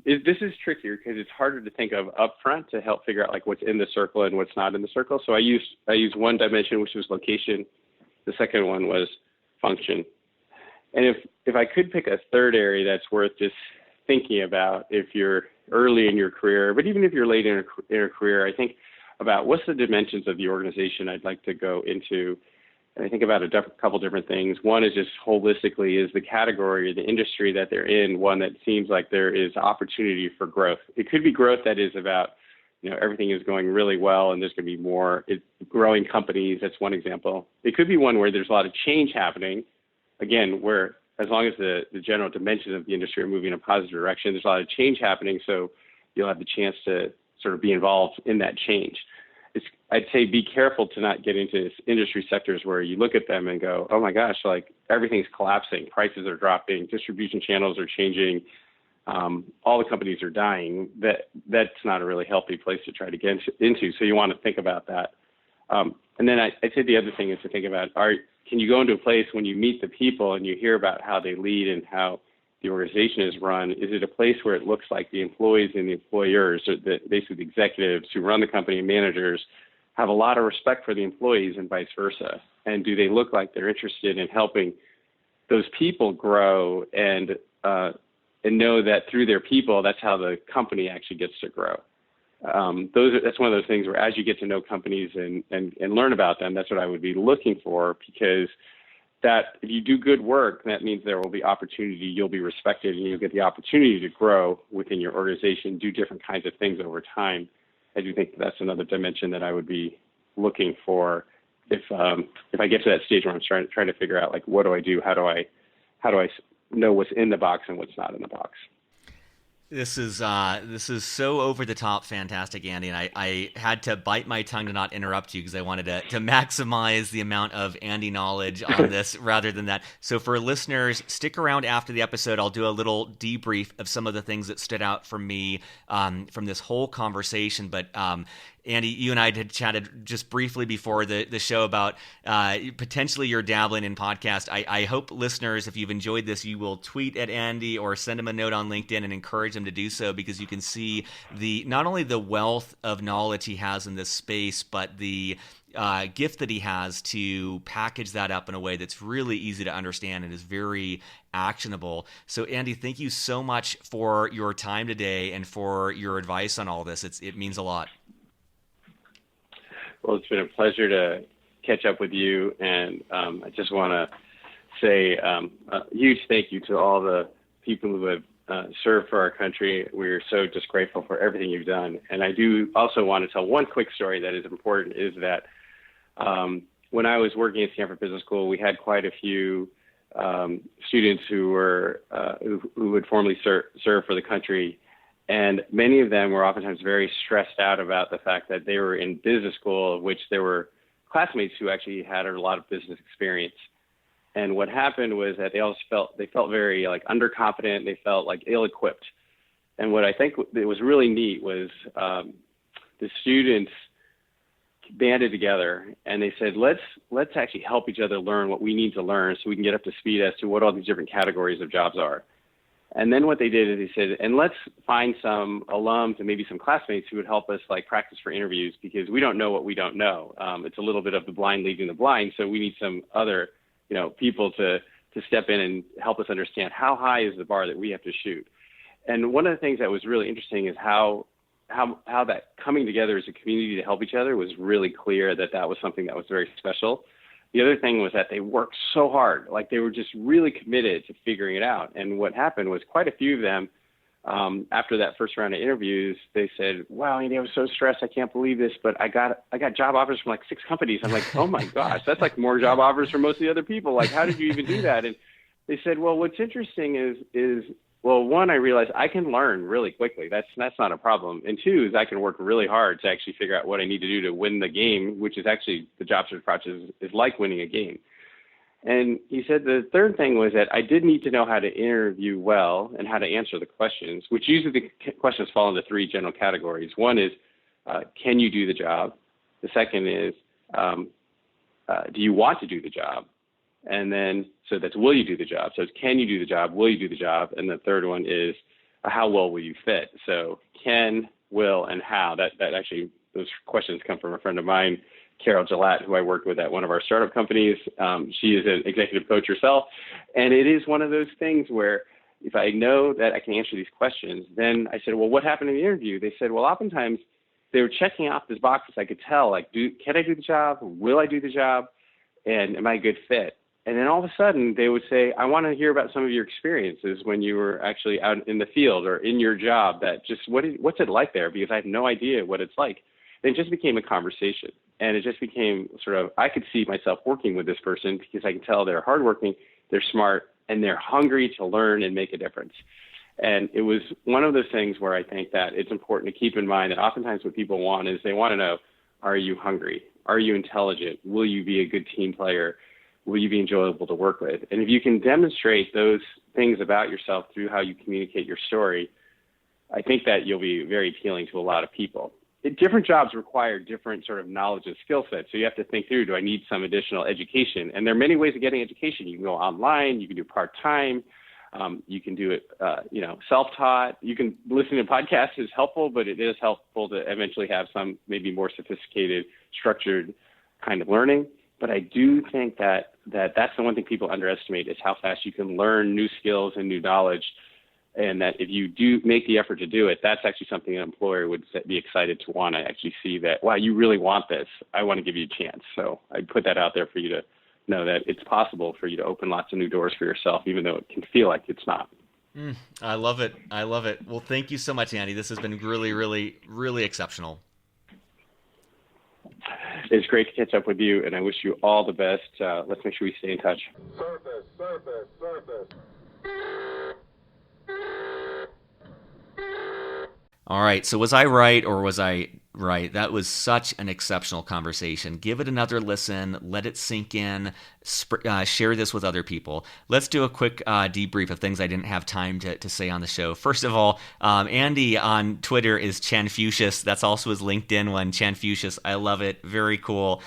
this is trickier because it's harder to think of upfront to help figure out like what's in the circle and what's not in the circle. So I use one dimension, which was location. The second one was function. And if I could pick a third area that's worth just thinking about if you're early in your career, but even if you're late in your career, I think about what's the dimensions of the organization I'd like to go into. And I think about a couple different things. One is just holistically, is the category, the industry that they're in, one that seems like there is opportunity for growth. It could be growth that is about, everything is going really well and there's going to be more growing companies. That's one example. It could be one where there's a lot of change happening. Again, where as long as the general dimensions of the industry are moving in a positive direction, there's a lot of change happening. So you'll have the chance to sort of be involved in that change. I'd say be careful to not get into industry sectors where you look at them and go, oh my gosh, like everything's collapsing, prices are dropping, distribution channels are changing, all the companies are dying. That's not a really healthy place to try to get into. So you want to think about that. And then I'd say the other thing is to think about, can you go into a place when you meet the people and you hear about how they lead and how the organization is run? Is it a place where it looks like the employees and the employers, or basically the executives who run the company and managers, have a lot of respect for the employees and vice versa? And do they look like they're interested in helping those people grow and know that through their people, that's how the company actually gets to grow? That's one of those things where as you get to know companies and learn about them, that's what I would be looking for, because that if you do good work, that means there will be opportunity, you'll be respected, and you'll get the opportunity to grow within your organization, do different kinds of things over time. I do think that's another dimension that I would be looking for if I get to that stage where I'm trying to figure out, like, what do I do? How do I know what's in the box and what's not in the box? This is so over the top fantastic, Andy, and I had to bite my tongue to not interrupt you because I wanted to maximize the amount of Andy knowledge on this rather than that. So for listeners, stick around after the episode. I'll do a little debrief of some of the things that stood out for me from this whole conversation. But Andy, you and I had chatted just briefly before the show about potentially you're dabbling in podcast. I hope listeners, if you've enjoyed this, you will tweet at Andy or send him a note on LinkedIn and encourage him to do so, because you can see not only the wealth of knowledge he has in this space, but the gift that he has to package that up in a way that's really easy to understand and is very actionable. So, Andy, thank you so much for your time today and for your advice on all this. It means a lot. Well, it's been a pleasure to catch up with you, and I just want to say a huge thank you to all the people who have served for our country. We're so just grateful for everything you've done. And I do also want to tell one quick story that is important, is that when I was working at Stanford Business School, we had quite a few students who were who had formerly served for the country. And many of them were oftentimes very stressed out about the fact that they were in business school, of which there were classmates who actually had a lot of business experience. And what happened was that they felt very like underconfident. They felt like ill-equipped. And what I think it was really neat was the students banded together and they said, let's actually help each other learn what we need to learn so we can get up to speed as to what all these different categories of jobs are. And then what they did is they said, and let's find some alums and maybe some classmates who would help us like practice for interviews, because we don't know what we don't know. It's a little bit of the blind leading the blind. So we need some other, people to step in and help us understand how high is the bar that we have to shoot. And one of the things that was really interesting is how that coming together as a community to help each other was really clear that was something that was very special. The other thing was that they worked so hard, like they were just really committed to figuring it out. And what happened was quite a few of them, after that first round of interviews, they said, wow, Andy, I was so stressed. I can't believe this, but I got job offers from like 6 companies. I'm like, oh my gosh, that's like more job offers from most of the other people. Like, how did you even do that? And they said, well, what's interesting is well, one, I realized I can learn really quickly. That's not a problem. And 2 is I can work really hard to actually figure out what I need to do to win the game, which is actually the job search process is like winning a game. And he said the third thing was that I did need to know how to interview well and how to answer the questions, which usually the questions fall into 3 general categories. One is, can you do the job? The second is, do you want to do the job? And then, so that's, will you do the job? So it's, can you do the job? Will you do the job? And the third one is, how well will you fit? So can, will, and how. That actually, those questions come from a friend of mine, Carol Gillette, who I worked with at one of our startup companies. She is an executive coach herself. And it is one of those things where if I know that I can answer these questions, then I said, well, what happened in the interview? They said, well, oftentimes they were checking off these boxes. I could tell, like, can I do the job? Will I do the job? And am I a good fit? And then all of a sudden they would say, I want to hear about some of your experiences when you were actually out in the field or in your job, that just what's it like there? Because I have no idea what it's like. And it just became a conversation. And it just became sort of, I could see myself working with this person because I can tell they're hardworking, they're smart, and they're hungry to learn and make a difference. And it was one of those things where I think that it's important to keep in mind that oftentimes what people want is they want to know, are you hungry? Are you intelligent? Will you be a good team player? Will you be enjoyable to work with? And if you can demonstrate those things about yourself through how you communicate your story, I think that you'll be very appealing to a lot of people. Different jobs require different sort of knowledge and skill sets. So you have to think through, do I need some additional education? And there are many ways of getting education. You can go online, you can do part-time, you can do it, self-taught. You can listen to podcasts is helpful, but it is helpful to eventually have some maybe more sophisticated, structured kind of learning. But I do think that's the one thing people underestimate is how fast you can learn new skills and new knowledge. And that if you do make the effort to do it, that's actually something an employer would be excited to want to actually see that, wow, you really want this. I want to give you a chance. So I put that out there for you to know that it's possible for you to open lots of new doors for yourself, even though it can feel like it's not. I love it. I love it. Well, thank you so much, Andy. This has been really, really, really exceptional. It's great to catch up with you, and I wish you all the best. Let's make sure we stay in touch. Surface. All right. So was I right or was I right? That was such an exceptional conversation. Give it another listen. Let it sink in. share this with other people. Let's do a quick debrief of things I didn't have time to say on the show. First of all, Andy on Twitter is Chanfucius. That's also his LinkedIn one, Chanfucius. I love it. Very cool.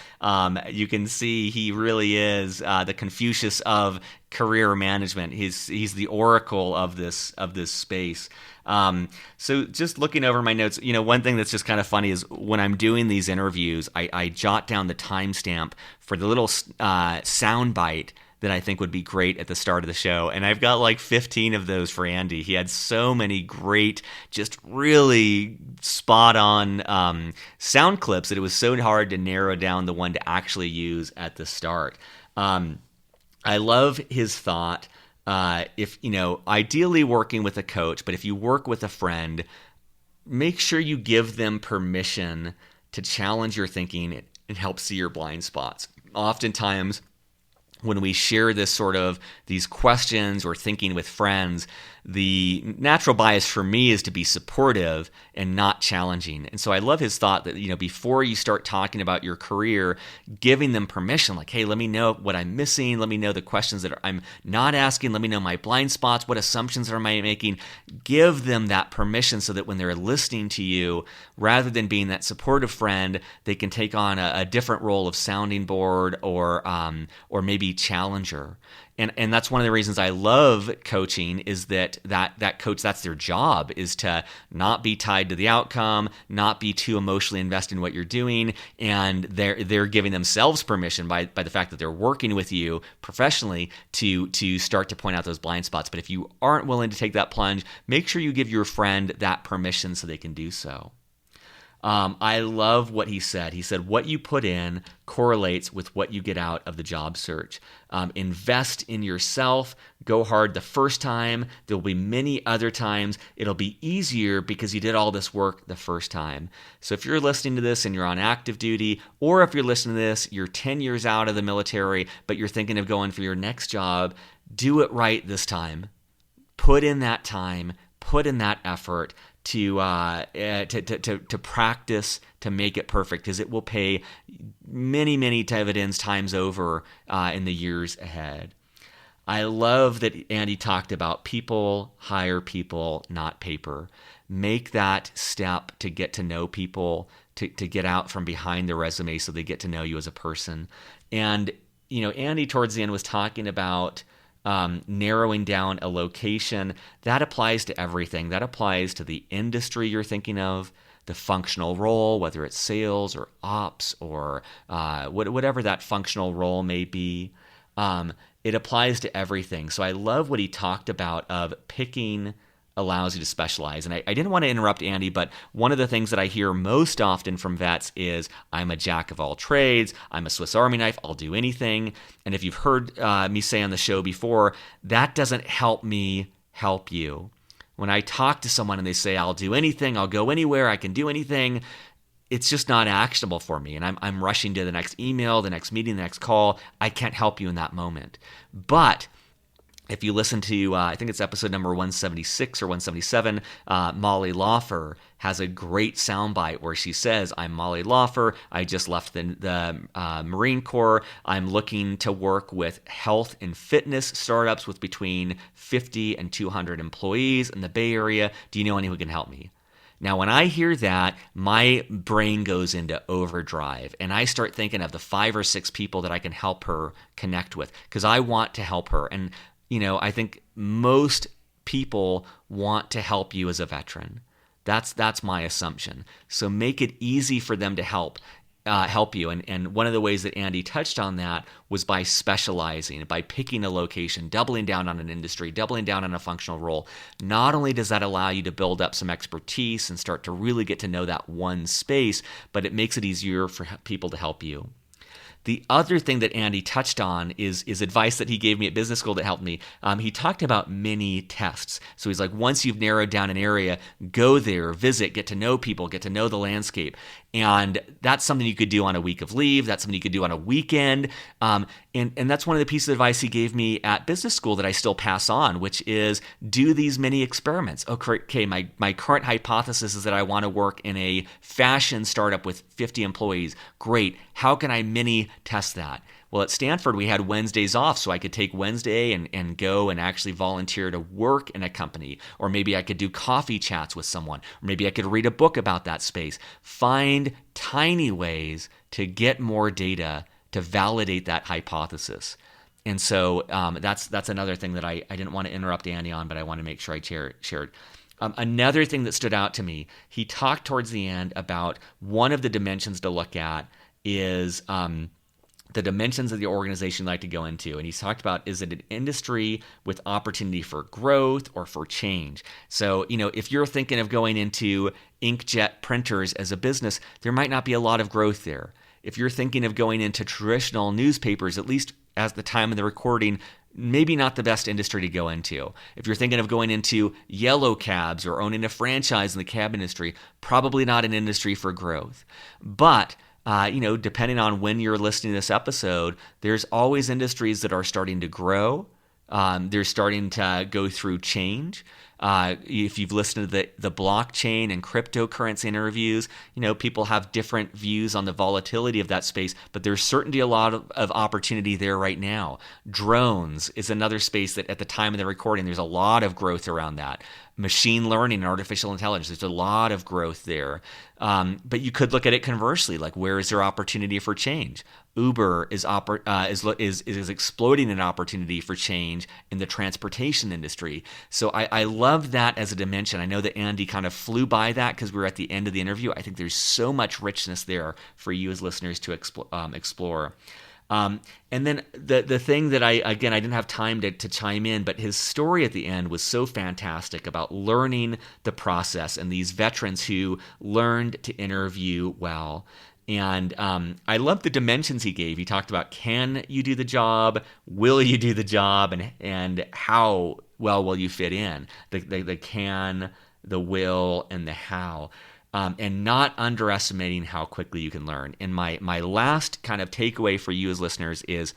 You can see he really is the Confucius of career management. He's the oracle of this space. So just looking over my notes, one thing that's just kind of funny is when I'm doing these interviews, I jot down the timestamp for the little sound bite that I think would be great at the start of the show. And I've got like 15 of those for Andy. He had so many great, just really spot on sound clips that it was so hard to narrow down the one to actually use at the start. I love his thought. If ideally working with a coach, but if you work with a friend, make sure you give them permission to challenge your thinking and help see your blind spots. Oftentimes, when we share these questions or thinking with friends, the natural bias for me is to be supportive and not challenging. And so I love his thought that, before you start talking about your career, giving them permission, like, hey, let me know what I'm missing. Let me know the questions that I'm not asking. Let me know my blind spots. What assumptions am I making? Give them that permission so that when they're listening to you, rather than being that supportive friend, they can take on a different role of sounding board or maybe challenger. And that's one of the reasons I love coaching is that coach, that's their job, is to not be tied to the outcome, not be too emotionally invested in what you're doing, and they're giving themselves permission by the fact that they're working with you professionally to start to point out those blind spots. But if you aren't willing to take that plunge, make sure you give your friend that permission so they can do so. I love what he said. He said, what you put in correlates with what you get out of the job search. Invest in yourself. Go hard the first time. There will be many other times. It'll be easier because you did all this work the first time. So if you're listening to this and you're on active duty, or if you're listening to this, you're 10 years out of the military, but you're thinking of going for your next job, do it right this time. Put in that time. Put in that effort to practice to make it perfect, because it will pay many dividends times over in the years ahead. I love that Andy talked about people hire people, not paper. Make that step to get to know people, to get out from behind the resume so they get to know you as a person. And Andy towards the end was talking about narrowing down a location. That applies to everything. That applies to the industry you're thinking of, the functional role, whether it's sales or ops or whatever that functional role may be. It applies to everything. So I love what he talked about of picking allows you to specialize. And I didn't want to interrupt Andy, but one of the things that I hear most often from vets is, I'm a jack of all trades, I'm a Swiss Army knife, I'll do anything. And if you've heard me say on the show before, that doesn't help me help you. When I talk to someone and they say, I'll do anything, I'll go anywhere, I can do anything, it's just not actionable for me. And I'm rushing to the next email, the next meeting, the next call. I can't help you in that moment. But if you listen to, I think it's episode number 176 or 177, Molly Laufer has a great soundbite where she says, I'm Molly Laufer. I just left the Marine Corps. I'm looking to work with health and fitness startups with between 50 and 200 employees in the Bay Area. Do you know anyone who can help me? Now, when I hear that, my brain goes into overdrive, and I start thinking of the 5 or 6 people that I can help her connect with, because I want to help her. And I think most people want to help you as a veteran. That's my assumption. So make it easy for them to help you. And one of the ways that Andy touched on that was by specializing, by picking a location, doubling down on an industry, doubling down on a functional role. Not only does that allow you to build up some expertise and start to really get to know that one space, but it makes it easier for people to help you. The other thing that Andy touched on is advice that he gave me at business school that helped me. He talked about mini tests. So he's like, once you've narrowed down an area, go there, visit, get to know people, get to know the landscape. And that's something you could do on a week of leave. That's something you could do on a weekend. And that's one of the pieces of advice he gave me at business school that I still pass on, which is do these mini experiments. Okay, my current hypothesis is that I want to work in a fashion startup with 50 employees. Great. How can I mini test that? Well, at Stanford, we had Wednesdays off, so I could take Wednesday and go and actually volunteer to work in a company. Or maybe I could do coffee chats with someone. Or maybe I could read a book about that space. Find tiny ways to get more data to validate that hypothesis. And so that's another thing that I didn't want to interrupt Andy on, but I want to make sure I shared. Another thing that stood out to me, he talked towards the end about one of the dimensions to look at is the dimensions of the organization you'd like to go into. And he's talked about, is it an industry with opportunity for growth or for change? So, if you're thinking of going into inkjet printers as a business, there might not be a lot of growth there. If you're thinking of going into traditional newspapers, at least at the time of the recording, maybe not the best industry to go into. If you're thinking of going into yellow cabs or owning a franchise in the cab industry, probably not an industry for growth. But depending on when you're listening to this episode, there's always industries that are starting to grow. They're starting to go through change. If you've listened to the blockchain and cryptocurrency interviews, people have different views on the volatility of that space, but there's certainly a lot of opportunity there right now. Drones is another space that at the time of the recording, there's a lot of growth around that. Machine learning and artificial intelligence, there's a lot of growth there. But you could look at it conversely, like where is there opportunity for change? Uber is exploding an opportunity for change in the transportation industry. So I love that as a dimension. I know that Andy kind of flew by that because we were at the end of the interview. I think there's so much richness there for you as listeners to explore. And then the thing that I didn't have time to chime in, but his story at the end was so fantastic about learning the process and these veterans who learned to interview well. And I love the dimensions he gave. He talked about, can you do the job? Will you do the job? And how well will you fit in? The can, the will, and the how. And not underestimating how quickly you can learn. And my last kind of takeaway for you as listeners is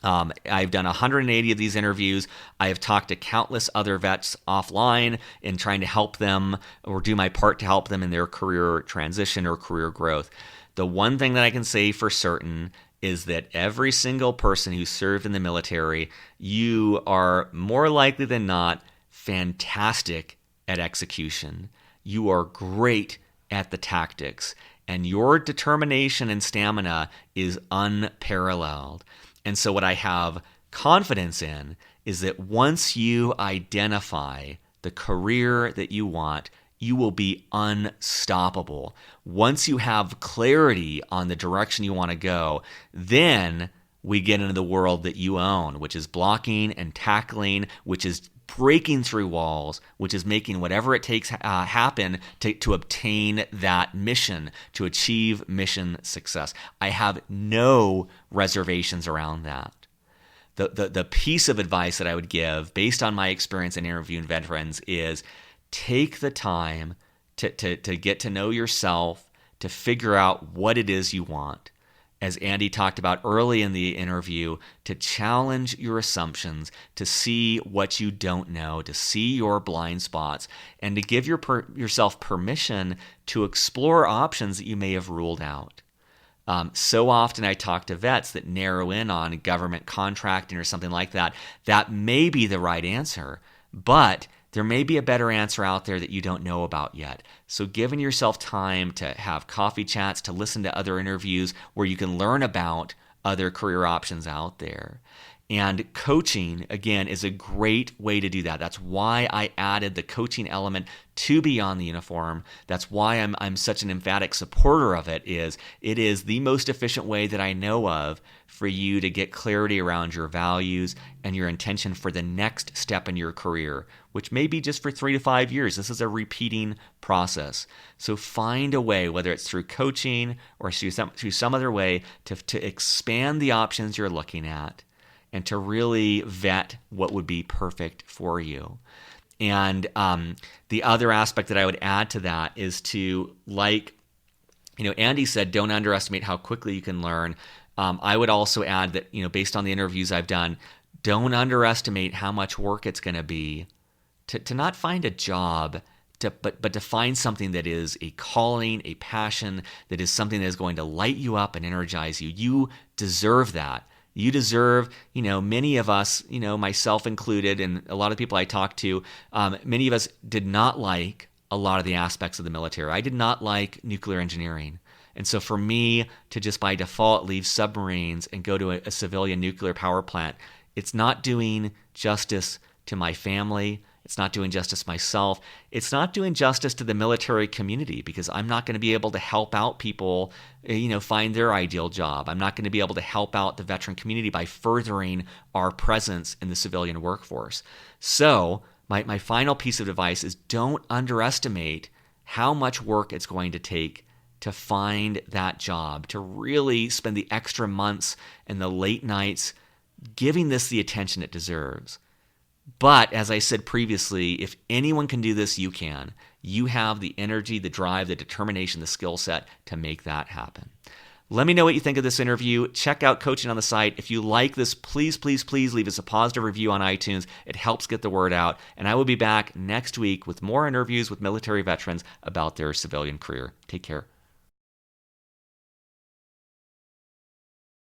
I've done 180 of these interviews. I have talked to countless other vets offline in trying to help them or do my part to help them in their career transition or career growth. The one thing that I can say for certain is that every single person who served in the military, you are more likely than not fantastic at execution. You are great at the tactics, and your determination and stamina is unparalleled. And so what I have confidence in is that once you identify the career that you want, you will be unstoppable. Once you have clarity on the direction you want to go, then we get into the world that you own, which is blocking and tackling, which is breaking through walls, which is making whatever it takes happen to obtain that mission, to achieve mission success. I have no reservations around that. The piece of advice that I would give, based on my experience in interviewing veterans, is take the time to get to know yourself, to figure out what it is you want. As Andy talked about early in the interview, to challenge your assumptions, to see what you don't know, to see your blind spots, and to give yourself permission to explore options that you may have ruled out. So often I talk to vets that narrow in on government contracting or something like that. That may be the right answer, but there may be a better answer out there that you don't know about yet. So giving yourself time to have coffee chats, to listen to other interviews where you can learn about other career options out there. And coaching, again, is a great way to do that. That's why I added the coaching element to Beyond the Uniform. That's why I'm such an emphatic supporter of it is the most efficient way that I know of for you to get clarity around your values and your intention for the next step in your career, which may be just for 3 to 5 years. This is a repeating process. So find a way, whether it's through coaching or through some other way, to expand the options you're looking at and to really vet what would be perfect for you. And the other aspect that I would add to that is to, Andy said, don't underestimate how quickly you can learn. I would also add that, based on the interviews I've done, don't underestimate how much work it's going to be to not find a job but to find something that is a calling, a passion, that is something that is going to light you up and energize you. You deserve that. You deserve, many of us, myself included, and a lot of people I talk to, many of us did not like a lot of the aspects of the military. I did not like nuclear engineering. And so for me to just by default leave submarines and go to a civilian nuclear power plant, it's not doing justice to my family. It's not doing justice to myself. It's not doing justice to the military community, because I'm not going to be able to help out people, find their ideal job. I'm not going to be able to help out the veteran community by furthering our presence in the civilian workforce. So my final piece of advice is don't underestimate how much work it's going to take to find that job, to really spend the extra months and the late nights giving this the attention it deserves. But as I said previously, if anyone can do this, you can. You have the energy, the drive, the determination, the skill set to make that happen. Let me know what you think of this interview. Check out Coaching on the Site. If you like this, please, please, please leave us a positive review on iTunes. It helps get the word out. And I will be back next week with more interviews with military veterans about their civilian career. Take care.